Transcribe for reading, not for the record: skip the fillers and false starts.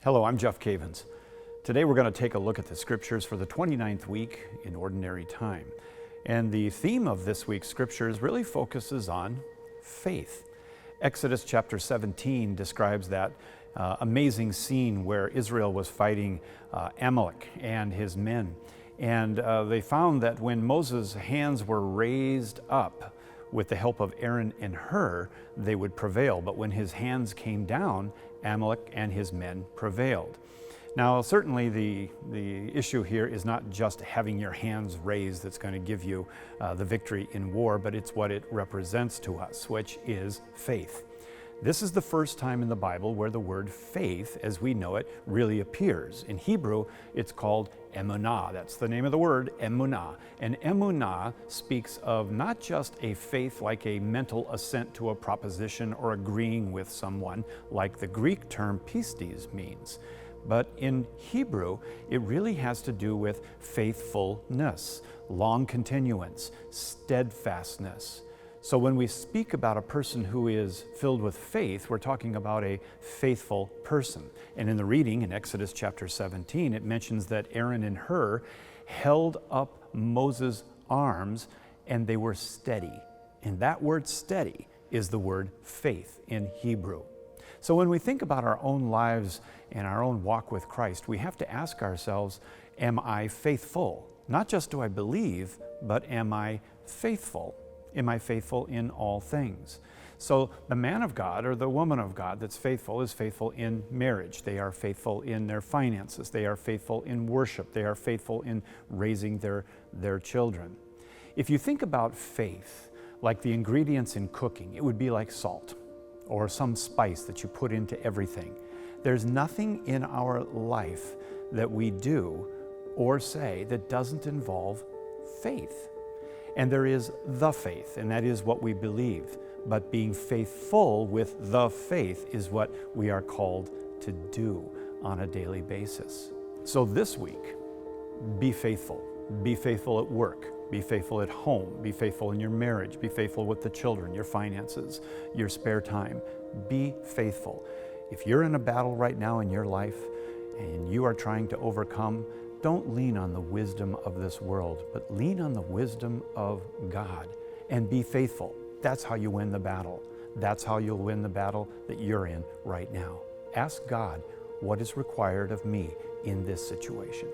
Hello, I'm Jeff Cavins. Today we're going to take a look at the scriptures for the 29th week in Ordinary Time. And the theme of this week's scriptures really focuses on faith. Exodus chapter 17 describes that amazing scene where Israel was fighting Amalek and his men. And they found that when Moses' hands were raised up with the help of Aaron and Hur, they would prevail. But when his hands came down, Amalek and his men prevailed. Now, certainly the issue here is not just having your hands raised that's going to give you the victory in war, but it's what it represents to us, which is faith. This is the first time in the Bible where the word faith, as we know it, really appears. In Hebrew, it's called emunah. That's the name of the word, emunah. And emunah speaks of not just a faith like a mental assent to a proposition or agreeing with someone, like the Greek term pistis means. But in Hebrew, it really has to do with faithfulness, long continuance, steadfastness. So when we speak about a person who is filled with faith, we're talking about a faithful person. And in the reading in Exodus chapter 17, it mentions that Aaron and Hur held up Moses' arms and they were steady. And that word steady is the word faith in Hebrew. So when we think about our own lives and our own walk with Christ, we have to ask ourselves, am I faithful? Not just do I believe, but am I faithful? Am I faithful in all things? So the man of God or the woman of God that's faithful is faithful in marriage. They are faithful in their finances. They are faithful in worship. They are faithful in raising their children. If you think about faith, like the ingredients in cooking, it would be like salt or some spice that you put into everything. There's nothing in our life that we do or say that doesn't involve faith. And there is the faith, and that is what we believe. But being faithful with the faith is what we are called to do on a daily basis. So this week, be faithful. Be faithful at work. Be faithful at home. Be faithful in your marriage. Be faithful with the children, your finances, your spare time. Be faithful. If you're in a battle right now in your life and you are trying to overcome, don't lean on the wisdom of this world, but lean on the wisdom of God and be faithful. That's how you win the battle. That's how you'll win the battle that you're in right now. Ask God what is required of me in this situation.